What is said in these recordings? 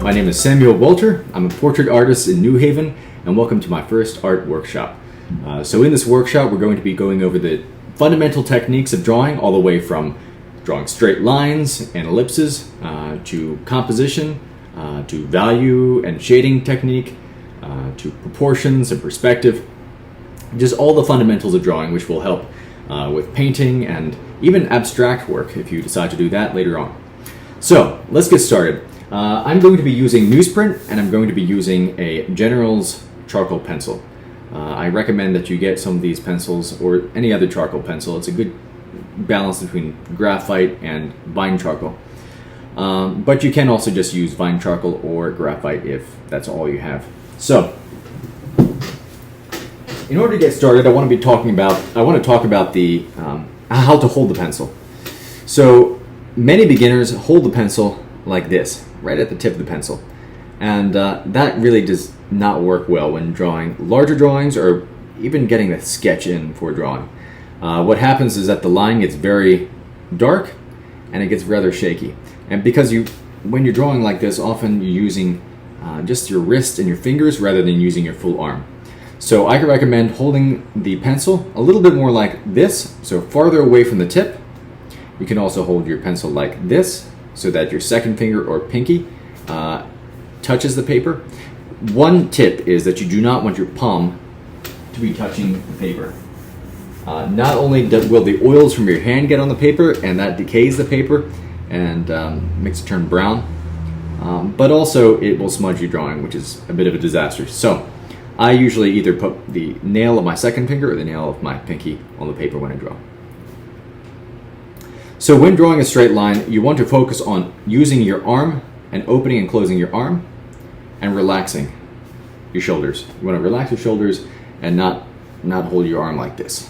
My name is Samuel Walter. I'm a portrait artist in New Haven, and welcome to my first art workshop. So in this workshop, we're going to be going over the fundamental techniques of drawing, all the way from drawing straight lines and ellipses, to composition, to value and shading technique, to proportions and perspective. Just all the fundamentals of drawing, which will help with painting and even abstract work if you decide to do that later on. So let's get started. I'm going to be using newsprint, and I'm going to be using a General's charcoal pencil. I recommend that you get some of these pencils or any other charcoal pencil. It's a good balance between graphite and vine charcoal. But you can also just use vine charcoal or graphite if that's all you have. So, in order to get started, I want to talk about the how to hold the pencil. So, many beginners hold the pencil like this, right at the tip of the pencil, and that really does not work well when drawing larger drawings or even getting a sketch in for drawing. What happens is that the line gets very dark and it gets rather shaky, and because when you're drawing like this, often you're using just your wrist and your fingers rather than using your full arm. So I recommend holding the pencil a little bit more like this, so farther away from the tip. You can also hold your pencil like this, so that your second finger or pinky touches the paper. One tip is that you do not want your palm to be touching the paper. Not only will the oils from your hand get on the paper, and that decays the paper and makes it turn brown, but also it will smudge your drawing, which is a bit of a disaster. So I usually either put the nail of my second finger or the nail of my pinky on the paper when I draw. So when drawing a straight line, you want to focus on using your arm and opening and closing your arm and relaxing your shoulders. You want to relax your shoulders and not hold your arm like this.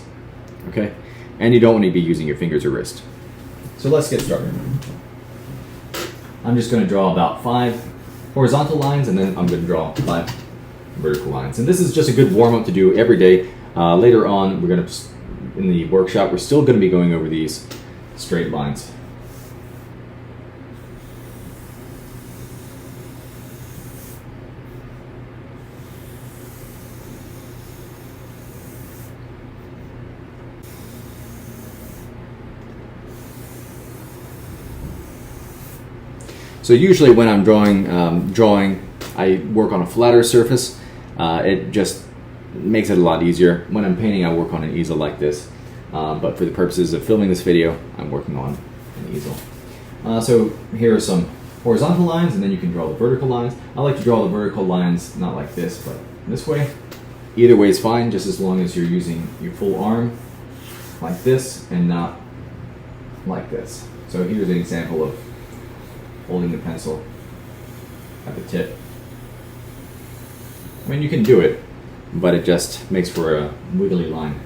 Okay? And you don't want to be using your fingers or wrist. So let's get started. I'm just going to draw about 5 horizontal lines, and then I'm going to draw 5 vertical lines. And this is just a good warm-up to do every day. Later on, in the workshop, we're still going to be going over these straight lines. So usually when I'm drawing, I work on a flatter surface. It just makes it a lot easier. When I'm painting, I work on an easel like this. But for the purposes of filming this video, I'm working on an easel. So here are some horizontal lines, and then you can draw the vertical lines. I like to draw the vertical lines not like this, but this way. Either way is fine, just as long as you're using your full arm like this and not like this. So here's an example of holding the pencil at the tip. I mean, you can do it, but it just makes for a wiggly line.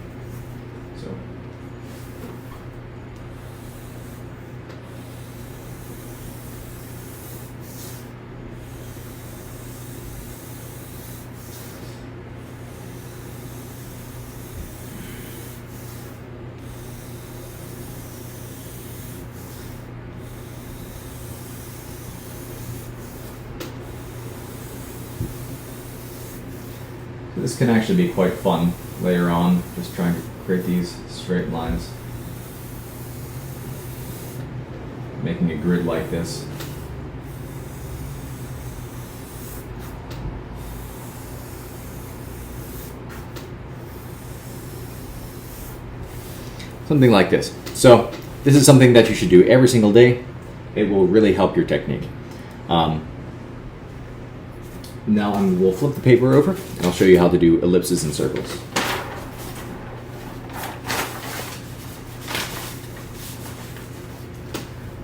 This can actually be quite fun later on, just trying to create these straight lines. Making a grid like this. Something like this. So this is something that you should do every single day. It will really help your technique. Now we'll flip the paper over, and I'll show you how to do ellipses and circles.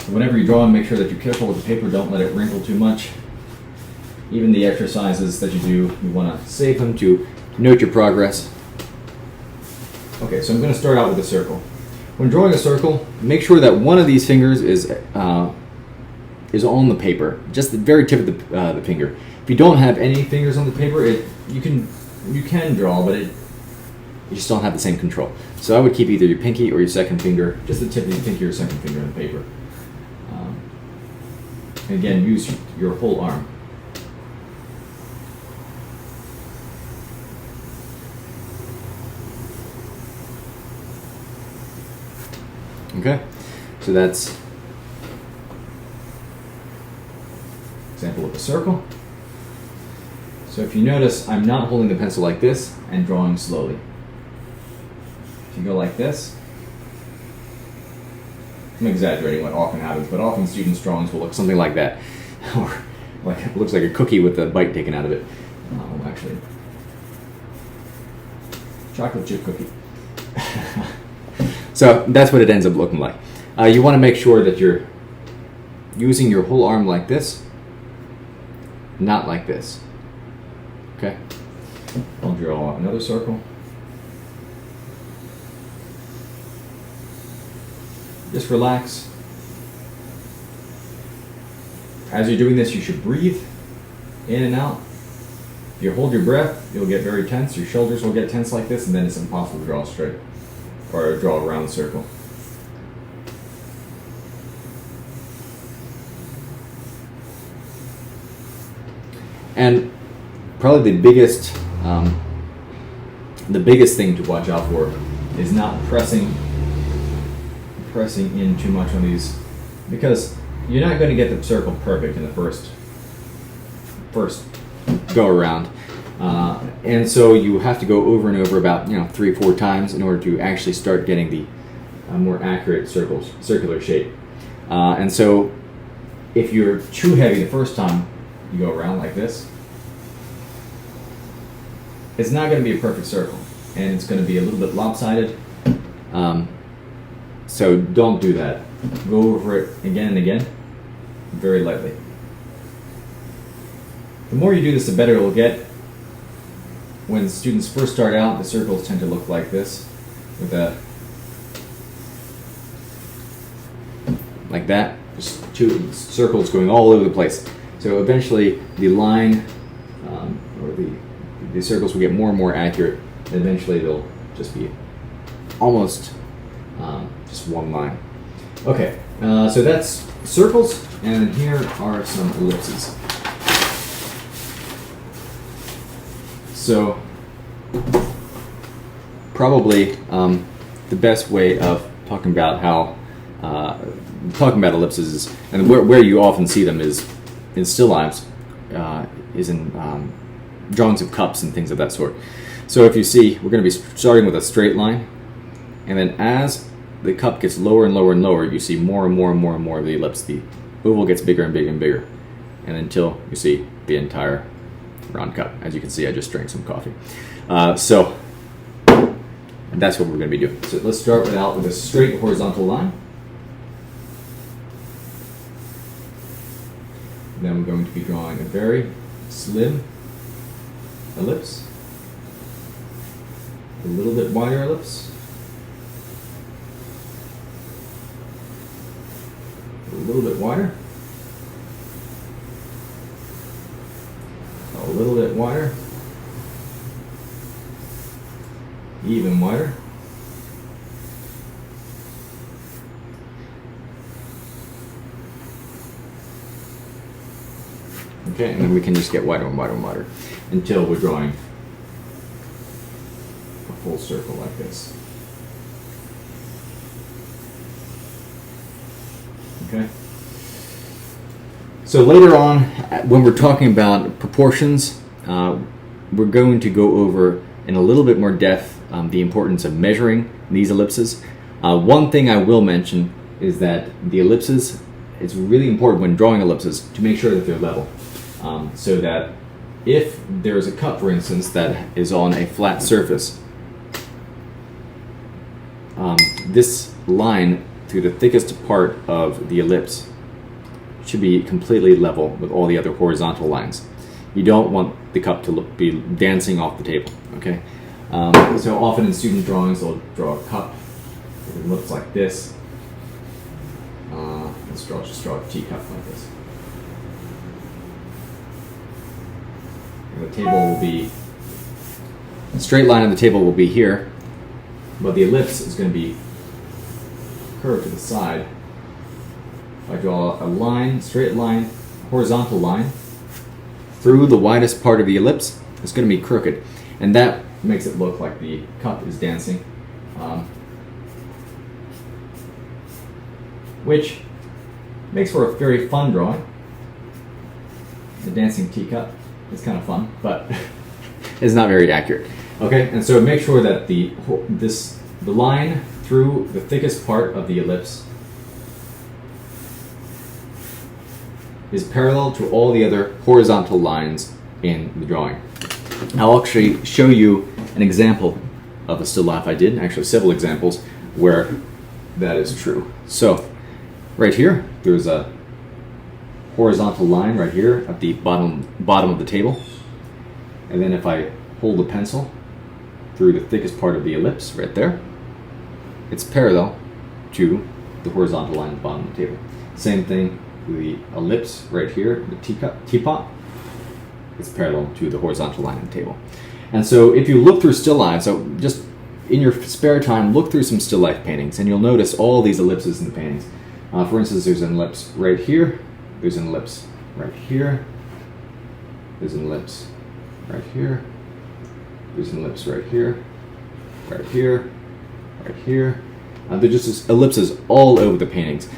Whenever you draw, make sure that you're careful with the paper. Don't let it wrinkle too much. Even the exercises that you do, you want to save them to note your progress. Okay, so I'm going to start out with a circle. When drawing a circle, make sure that one of these fingers is on the paper, just the very tip of the finger. If you don't have any fingers on the paper, you can draw, but you just don't have the same control. So I would keep either your pinky or your second finger, just the tip of your pinky or second finger on the paper. And again, use your whole arm. Okay, so that's example of a circle. So if you notice, I'm not holding the pencil like this and drawing slowly. If you go like this, I'm exaggerating what often happens, but often students' drawings will look something like that, or like it looks like a cookie with a bite taken out of it. Actually, chocolate chip cookie. So that's what it ends up looking like. You want to make sure that you're using your whole arm like this, not like this. Okay, I'll draw another circle. Just relax. As you're doing this, you should breathe in and out. If you hold your breath, you'll get very tense. Your shoulders will get tense like this, and then it's impossible to draw straight or draw around the circle. And probably the biggest thing to watch out for is not pressing in too much on these, because you're not going to get the circle perfect in the first go around, and so you have to go over and over about 3 or 4 times in order to actually start getting the more accurate circular shape. And so if you're too heavy the first time you go around like this, it's not going to be a perfect circle, and it's going to be a little bit lopsided. So don't do that. Go over it again and again, very lightly. The more you do this, the better it will get. When students first start out, the circles tend to look like this, with like that, just 2 circles going all over the place. So eventually the line, or the circles will get more and more accurate, and eventually they'll just be almost just one line. Okay, so that's circles, and here are some ellipses. So probably the best way of talking about ellipses is, and where you often see them is in still lifes, is in drawings of cups and things of that sort. So if you see, we're going to be starting with a straight line, and then as the cup gets lower and lower and lower, you see more and more and more and more of the ellipse. The oval gets bigger and bigger and bigger, and until you see the entire round cup. As you can see, I just drank some coffee. So that's what we're going to be doing. So let's start out with a straight horizontal line. Then we're going to be drawing a very slim ellipse, a little bit wider ellipse, a little bit wider, a little bit wider, even wider, okay, and then we can just get wider and wider and wider until we're drawing a full circle like this. Okay. So later on, when we're talking about proportions, we're going to go over in a little bit more depth the importance of measuring these ellipses. One thing I will mention is that the ellipses, it's really important when drawing ellipses to make sure that they're level. So that if there's a cup, for instance, that is on a flat surface, this line through the thickest part of the ellipse should be completely level with all the other horizontal lines. You don't want the cup to be dancing off the table, okay? So often in student drawings, they'll draw a cup. It looks like this. Let's just draw a teacup like this. And the table will be, the straight line on the table will be here, but the ellipse is going to be curved to the side. If I draw a line, straight line, horizontal line through the widest part of the ellipse, it's going to be crooked, and that makes it look like the cup is dancing. which makes for a very fun drawing. The dancing teacup is kind of fun, but it's not very accurate. Okay, and so make sure that the line through the thickest part of the ellipse is parallel to all the other horizontal lines in the drawing. I'll actually show you an example of a still life I did, actually several examples where that is true. So right here, there's a horizontal line right here at the bottom of the table. And then if I hold the pencil through the thickest part of the ellipse right there, it's parallel to the horizontal line at the bottom of the table. Same thing with the ellipse right here, the teapot. It's parallel to the horizontal line on the table. And so if you look through still life, so just in your spare time, look through some still life paintings and you'll notice all these ellipses in the paintings. For instance, there's an ellipse right here, there's an ellipse right here, there's an ellipse right here, there's an ellipse right here, right here, right here. They're just ellipses all over the paintings,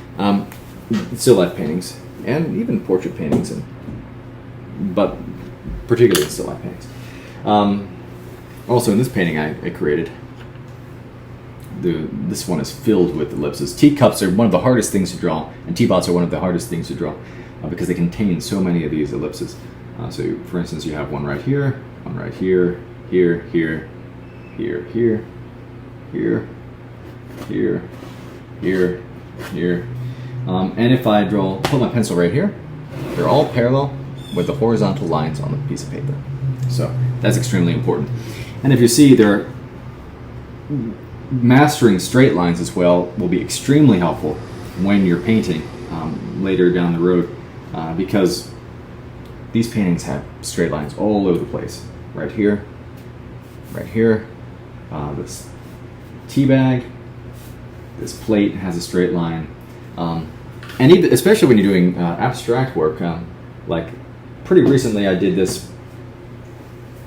still life paintings, and even portrait paintings, but particularly still life paintings. Also in this painting I created, this one is filled with ellipses. Teacups are one of the hardest things to draw, and teapots are one of the hardest things to draw because they contain so many of these ellipses. So for instance, you have one right here, here, here, here, here, here, here, here, here. And if I put my pencil right here, they're all parallel with the horizontal lines on the piece of paper. So that's extremely important. And if you see, mastering straight lines as well will be extremely helpful when you're painting later down the road, because these paintings have straight lines all over the place. Right here, this tea bag, this plate has a straight line, and even, especially when you're doing abstract work, like pretty recently I did this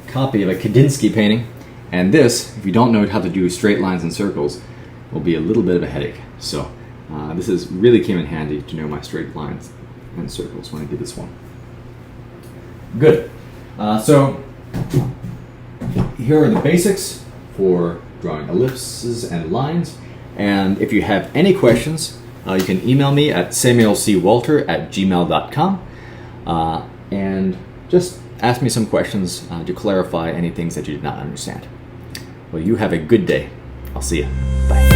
copy of a Kandinsky painting, and this, if you don't know how to do straight lines and circles, will be a little bit of a headache. So this really came in handy to know my straight lines and circles when I did this one. Good. So here are the basics for drawing ellipses and lines, and if you have any questions, you can email me at samuelcwalter@gmail.com and just ask me some questions to clarify any things that you did not understand. Well, you have a good day. I'll see you. Bye.